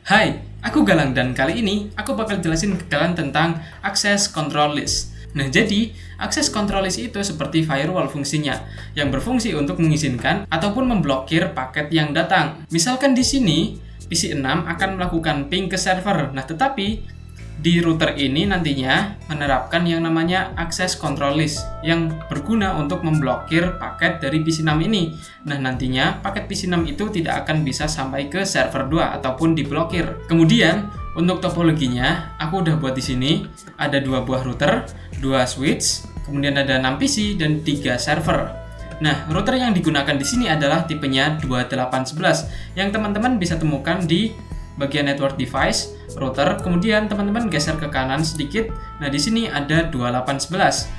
Hai, aku Galang dan kali ini aku bakal jelasin ke kalian tentang Access Control List. Nah, jadi Access Control List itu seperti firewall fungsinya, yang berfungsi untuk mengizinkan ataupun memblokir paket yang datang. Misalkan di sini PC 6 akan melakukan ping ke server. Nah, tetapi di router ini nantinya menerapkan yang namanya Access Control List yang berguna untuk memblokir paket dari PC 6 ini. Nah, nantinya paket PC 6 itu tidak akan bisa sampai ke server 2 ataupun diblokir. Kemudian, untuk topologinya aku udah buat di sini ada 2 buah router, 2 switch, kemudian ada 6 PC dan 3 server. Nah, router yang digunakan di sini adalah tipenya 2811 yang teman-teman bisa temukan di bagian network device, router, kemudian teman-teman geser ke kanan sedikit. Nah, di sini ada 2811.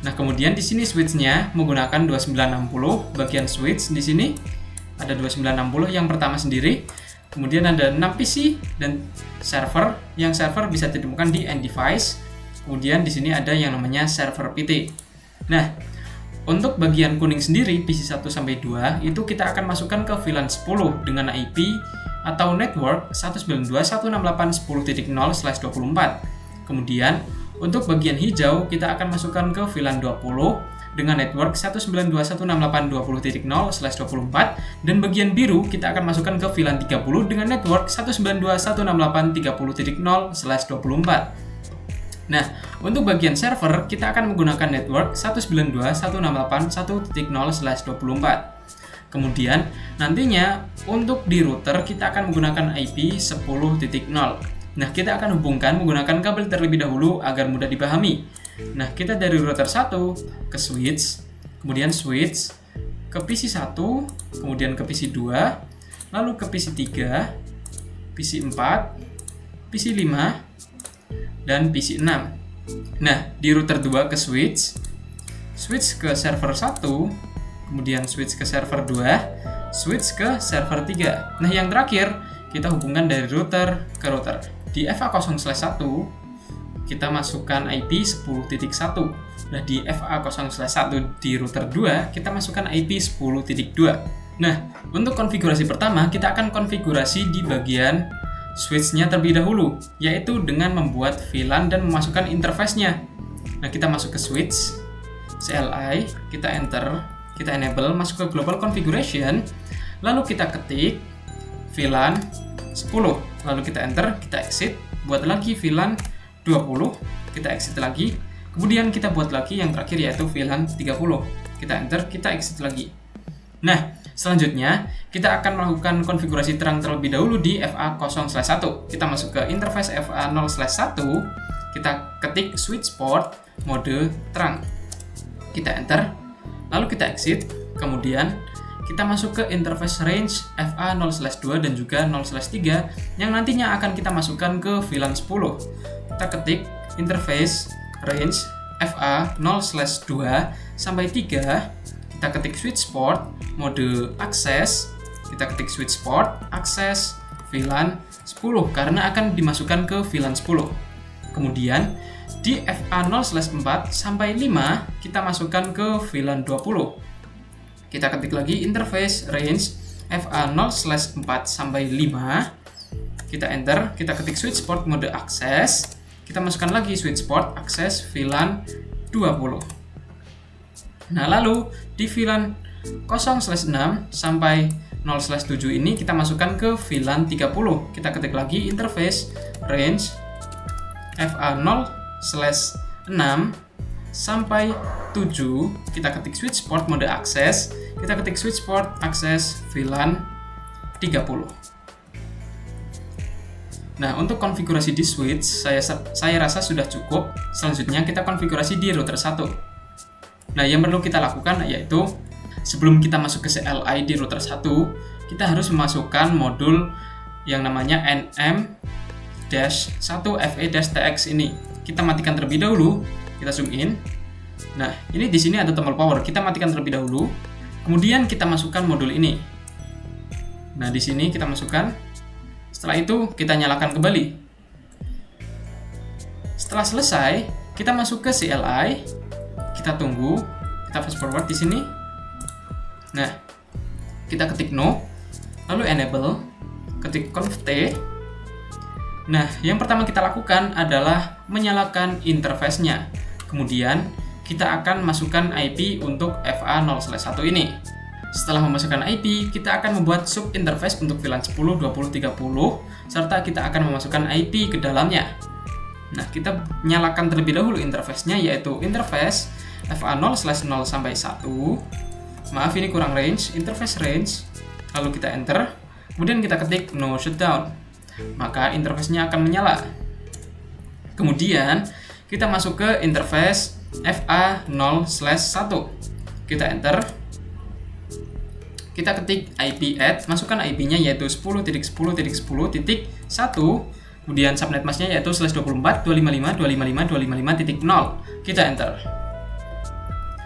Nah, kemudian di sini switch-nya menggunakan 2960, bagian switch di sini ada 2960 yang pertama sendiri. Kemudian ada 6 PC dan server, yang server bisa ditemukan di end device. Kemudian di sini ada yang namanya server PT. Nah, untuk bagian kuning sendiri PC 1 sampai 2 itu kita akan masukkan ke VLAN 10 dengan IP atau network 192.168.10.0/24. Kemudian untuk bagian hijau kita akan masukkan ke VLAN 20 dengan network 192.168.20.0/24 dan bagian biru kita akan masukkan ke VLAN 30 dengan network 192.168.30.0/24. Nah, untuk bagian server kita akan menggunakan network 192.168.1.0/24. Kemudian nantinya untuk di router kita akan menggunakan IP 10.0. Nah, kita akan hubungkan menggunakan kabel terlebih dahulu agar mudah dipahami. Nah, kita dari router 1 ke switch, kemudian switch ke PC 1, kemudian ke PC 2, lalu ke PC 3, PC 4, PC 5, dan PC 6. Nah, di router 2 ke switch ke server 1, kemudian switch ke server 2, switch ke server 3. Nah, yang terakhir kita hubungkan dari router ke router. Di FA0/1 kita masukkan IP 10.1. Nah, di FA0/1 di router 2 kita masukkan IP 10.2. Nah, untuk konfigurasi pertama kita akan konfigurasi di bagian switch-nya terlebih dahulu, yaitu dengan membuat VLAN dan memasukkan interface-nya. Nah, kita masuk ke switch, CLI, kita enter, kita enable, masuk ke global configuration, lalu kita ketik VLAN 10, lalu kita enter, kita exit, buat lagi VLAN 20, kita exit lagi, kemudian kita buat lagi yang terakhir yaitu VLAN 30, kita enter, kita exit lagi. Nah, selanjutnya kita akan melakukan konfigurasi terang terlebih dahulu di FA0/1. Kita masuk ke interface FA0/1, kita ketik switch port mode terang, kita enter, lalu kita exit, kemudian kita masuk ke interface range FA0/2 dan juga 0/3 yang nantinya akan kita masukkan ke VLAN 10. Kita ketik interface range FA0/2 sampai 3, kita ketik switch port mode akses, kita ketik switch port akses VLAN 10 karena akan dimasukkan ke VLAN 10. Kemudian di FA0/4 sampai 5 kita masukkan ke VLAN 20. Kita ketik lagi interface range FA0/4 sampai 5. Kita enter, kita ketik switch port mode akses. Kita masukkan lagi switch port akses VLAN 20. Nah, lalu di VLAN 0/6 sampai 0/7 ini kita masukkan ke VLAN 30. Kita ketik lagi interface range FA0/6 sampai 7, kita ketik switch port mode akses, kita ketik switch port akses VLAN 30. Nah, untuk konfigurasi di switch saya rasa sudah cukup. Selanjutnya kita konfigurasi di router 1. Nah, yang perlu kita lakukan yaitu sebelum kita masuk ke CLI di router 1, kita harus memasukkan modul yang namanya nm-1fe-tx ini. Kita matikan terlebih dahulu, kita zoom in. Nah, ini di sini ada tombol power, kita matikan terlebih dahulu. Kemudian kita masukkan modul ini. Nah, di sini kita masukkan. Setelah itu kita nyalakan kembali. Setelah selesai, kita masuk ke CLI. Kita tunggu, kita fast forward di sini. Nah, kita ketik no, lalu enable, ketik conf t, Nah, yang pertama kita lakukan adalah menyalakan interface-nya. Kemudian, kita akan masukkan IP untuk FA0/1 ini. Setelah memasukkan IP, kita akan membuat sub-interface untuk VLAN 10, 20, 30, serta kita akan memasukkan IP ke dalamnya. Nah, kita nyalakan terlebih dahulu interface-nya, yaitu interface FA0/0 sampai 1. Maaf, ini kurang range, interface range. Lalu kita enter, kemudian kita ketik no shutdown. Maka interface-nya akan menyala. Kemudian kita masuk ke interface FA0/1. Kita enter. Kita ketik IP add, masukkan IP-nya yaitu 10.10.10.1. Kemudian subnet mask-nya yaitu /24.255.255.255.0. Kita enter.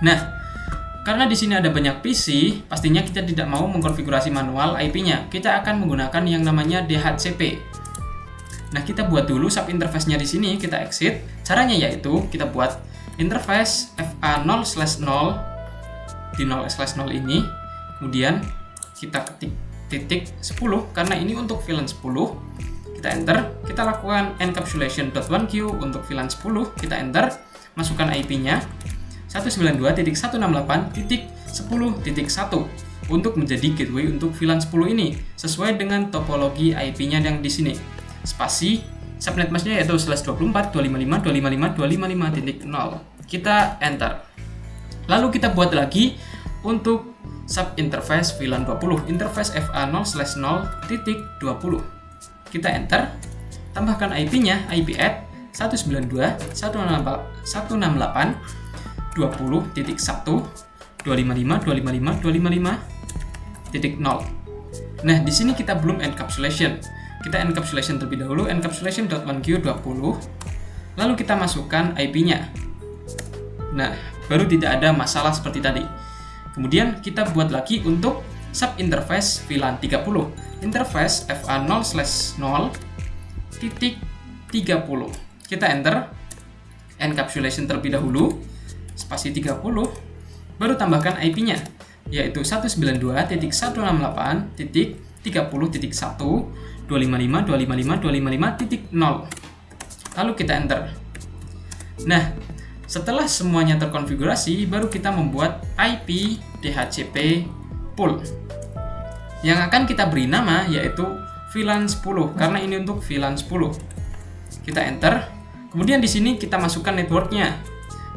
Nah, karena di sini ada banyak PC, pastinya kita tidak mau mengkonfigurasi manual IP-nya. Kita akan menggunakan yang namanya DHCP. Nah, kita buat dulu sub interface-nya di sini, kita exit. Caranya yaitu kita buat interface FA0/0 di 0/0 ini. Kemudian kita ketik titik 10 karena ini untuk VLAN 10. Kita enter, kita lakukan encapsulation.1q untuk VLAN 10, kita enter, masukkan IP-nya 192.168.10.1 untuk menjadi gateway untuk VLAN 10 ini sesuai dengan topologi IP-nya yang di sini. Spasi subnet mask-nya yaitu /24.255.255.255.0. Kita enter. Lalu kita buat lagi untuk sub interface VLAN 20, interface FA0/0.20. Kita enter. Tambahkan IP-nya, IP add 192.168.20.1, 255.255.255.0. Nah, di sini kita belum encapsulation. Kita encapsulation terlebih dahulu, encapsulation.1q20. Lalu kita masukkan IP-nya. Nah, baru tidak ada masalah seperti tadi. Kemudian kita buat lagi untuk sub interface VLAN 30, interface FA0/0.30. Kita enter, encapsulation terlebih dahulu, spasi 30, baru tambahkan IP-nya, yaitu 192.168.30.1, 255.255.255.0. Lalu kita enter. Nah, setelah semuanya terkonfigurasi, baru kita membuat IP DHCP pool yang akan kita beri nama yaitu VLAN 10 karena ini untuk VLAN 10. Kita enter. Kemudian di sini kita masukkan networknya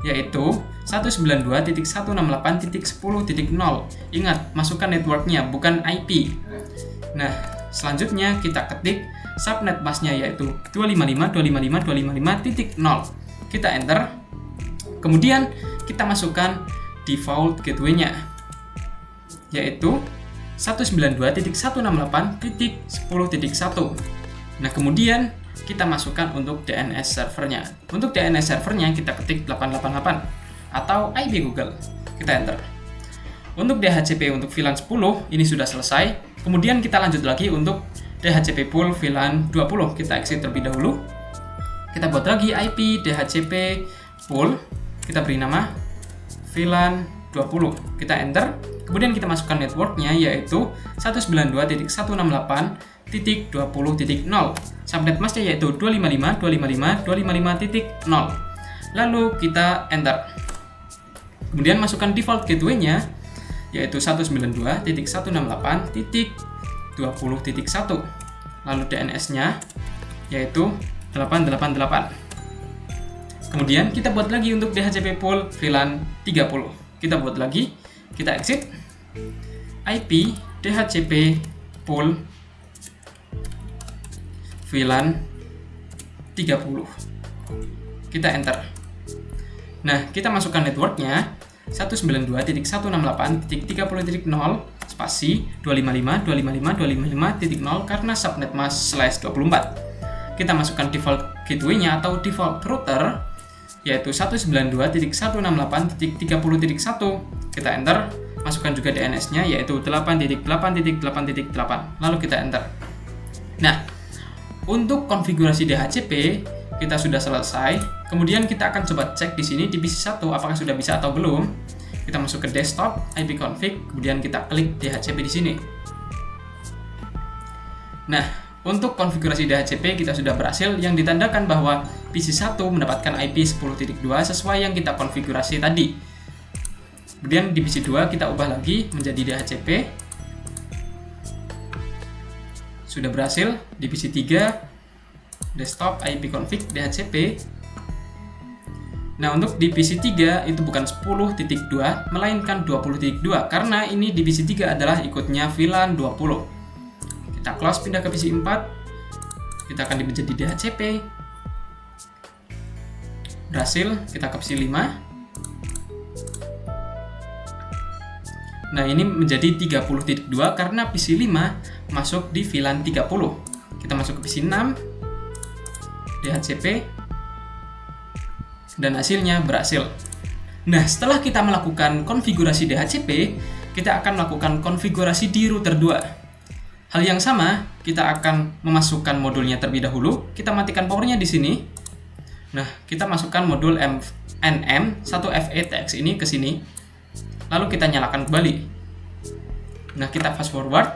yaitu 192.168.10.0. Ingat, masukkan networknya bukan IP. Nah, selanjutnya kita ketik subnet mask-nya yaitu 255.255.255.0. Kita enter. Kemudian kita masukkan default gateway-nya yaitu 192.168.10.1. Nah, kemudian kita masukkan untuk DNS servernya. Untuk DNS servernya kita ketik 888 atau IP Google. Kita enter. Untuk DHCP untuk VLAN 10 ini sudah selesai. Kemudian kita lanjut lagi untuk DHCP pool VLAN 20. Kita exit terlebih dahulu. Kita buat lagi IP DHCP pool. Kita beri nama VLAN 20. Kita enter. Kemudian kita masukkan networknya yaitu 192.168.20.0. Subnet mask-nya yaitu 255.255.255.0. Lalu kita enter. Kemudian masukkan default gateway-nya yaitu 192.168.20.1. Lalu DNS-nya yaitu 888. Kemudian kita buat lagi untuk DHCP pool VLAN 30. Kita buat lagi, kita exit. IP DHCP pool VLAN 30. Kita enter. Nah, kita masukkan networknya 192.168.30.0 spasi 255.255.255.0 karena subnet mask /24. Kita masukkan default gateway-nya atau default router yaitu 192.168.30.1. Kita enter, masukkan juga DNS-nya yaitu 8.8.8.8. Lalu kita enter. Nah, untuk konfigurasi DHCP kita sudah selesai. Kemudian kita akan coba cek di sini di PC1 apakah sudah bisa atau belum. Kita masuk ke desktop, IP config, kemudian kita klik DHCP di sini. Nah, untuk konfigurasi DHCP kita sudah berhasil, yang ditandakan bahwa PC 1 mendapatkan IP 10.2 sesuai yang kita konfigurasi tadi. Kemudian di PC 2 kita ubah lagi menjadi DHCP. Sudah berhasil. Di PC 3 desktop IP config DHCP. Nah, untuk di PC 3 itu bukan 10.2 melainkan 20.2 karena ini di PC 3 adalah ikutnya VLAN 20. Kita close, pindah ke PC 4. Kita akan menjadi DHCP. Berhasil, kita ke PC 5. Nah, ini menjadi 30.2 karena PC 5 masuk di VLAN 30. Kita masuk ke PC 6 DHCP dan hasilnya berhasil. Nah, setelah kita melakukan konfigurasi DHCP, kita akan melakukan konfigurasi di router 2. Hal yang sama, kita akan memasukkan modulnya terlebih dahulu. Kita matikan powernya di sini. Nah, kita masukkan modul NM1FATX ini ke sini. Lalu kita nyalakan kembali. Nah, kita fast forward.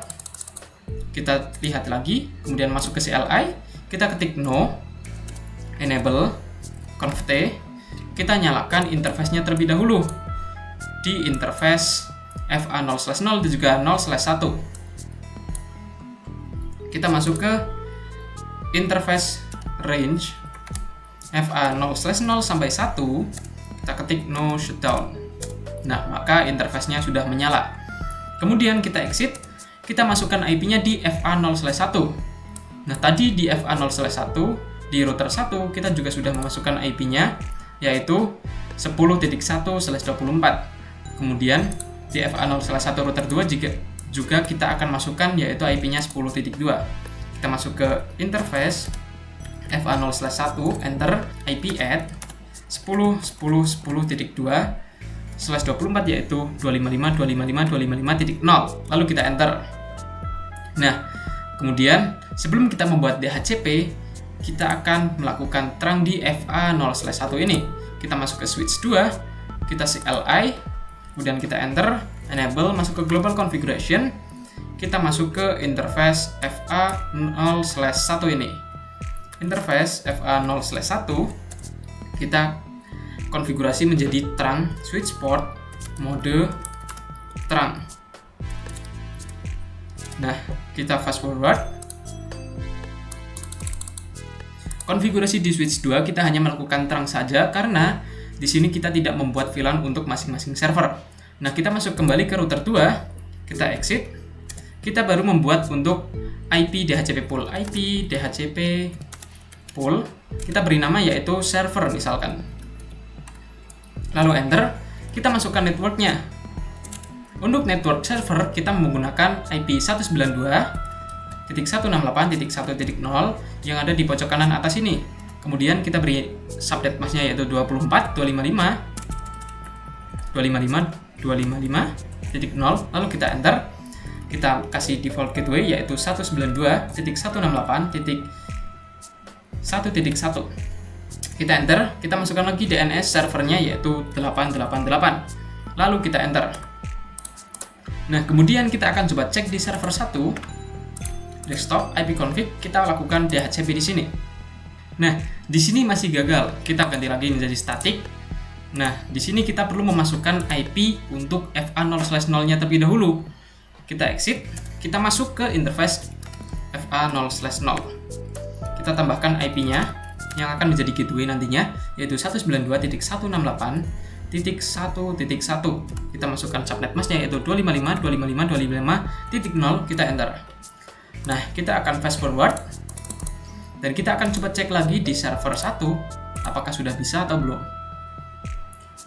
Kita lihat lagi, kemudian masuk ke CLI. Kita ketik no, enable, conf T. Kita nyalakan interface-nya terlebih dahulu di interface FA0/0 dan juga 0/1. Kita masuk ke interface range FA0/0 sampai 1. Kita ketik no shutdown. Nah, maka interface-nya sudah menyala. Kemudian kita exit. Kita masukkan IP-nya di FA0/1. Nah, tadi di FA0/1 di router 1 kita juga sudah memasukkan IP-nya yaitu 10.1/24. Kemudian di FA0/1 router 2 juga kita akan masukkan yaitu IP-nya 10.2. Kita masuk ke interface FA0/1, enter IP add 10.10.10.2/24 yaitu 255.255.255.0. Lalu kita enter. Nah, kemudian sebelum kita membuat DHCP, kita akan melakukan terang di FA0/1 ini. Kita masuk ke switch 2, kita CLI, kemudian kita enter, enable, masuk ke global configuration, kita masuk ke interface FA0/1 ini. Interface FA0/1 kita konfigurasi menjadi terang, switch port, mode terang. Nah, kita fast forward. Konfigurasi di switch 2 kita hanya melakukan terang saja karena di sini kita tidak membuat VLAN untuk masing-masing server. Nah, kita masuk kembali ke router 2, kita exit. Kita baru membuat untuk IP DHCP pool, IP DHCP pool. Kita beri nama yaitu server misalkan. Lalu enter, kita masukkan networknya. Untuk network server kita menggunakan IP 192.168.1.0 yang ada di pojok kanan atas ini. Kemudian kita beri subnet masknya yaitu 24.255.255.255.0. Lalu kita enter. Kita kasih default gateway yaitu 192.168.1.1. Kita enter. Kita masukkan lagi DNS servernya yaitu 888. Lalu kita enter. Nah, kemudian kita akan coba cek di server 1 desktop IP config, kita lakukan DHCP di sini. Nah, di sini masih gagal. Kita ganti lagi menjadi static. Nah, di sini kita perlu memasukkan IP untuk FA0/0-nya terlebih dahulu. Kita exit, kita masuk ke interface FA0/0. Kita tambahkan IP-nya yang akan menjadi gateway nantinya yaitu 192.168.1.1. Kita masukkan subnet masknya yaitu 255.255.255.0. Kita enter. Nah, kita akan fast forward dan kita akan coba cek lagi di server 1 apakah sudah bisa atau belum.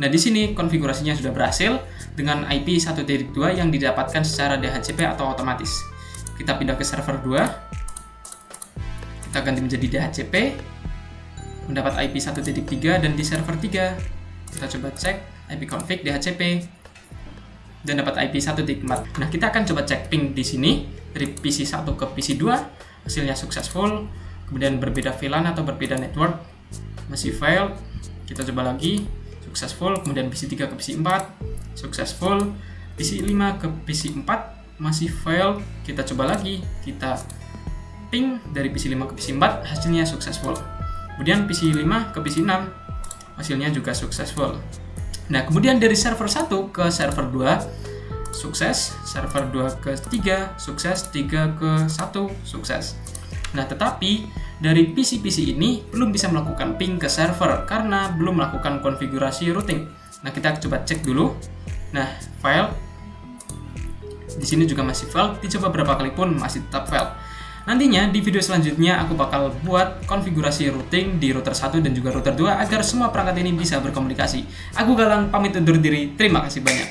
Nah, di sini konfigurasinya sudah berhasil dengan IP 1.2 yang didapatkan secara DHCP atau otomatis. Kita pindah ke server 2. Kita ganti menjadi DHCP. Mendapat IP 1.3 dan di server 3 kita coba cek IP config DHCP dan dapat IP 1.4. Nah, kita akan coba cek ping di sini dari PC 1 ke PC 2, hasilnya successful. Kemudian berbeda VLAN atau berbeda network, masih failed. Kita coba lagi, successful. Kemudian PC 3 ke PC 4, successful. PC 5 ke PC 4, masih failed. Kita coba lagi, kita ping dari PC 5 ke PC 4, hasilnya successful. Kemudian PC 5 ke PC 6, hasilnya juga successful. Nah, kemudian dari server 1 ke server 2, sukses. Server 2 ke 3, sukses. 3 ke 1, sukses. Nah, tetapi dari PC-PC ini belum bisa melakukan ping ke server karena belum melakukan konfigurasi routing. Nah, kita coba cek dulu. Nah, file di sini juga masih fail, dicoba berapa kali pun masih tetap fail. Nantinya di video selanjutnya aku bakal buat konfigurasi routing di router 1 dan juga router 2 agar semua perangkat ini bisa berkomunikasi. Aku Galang pamit undur diri, terima kasih banyak.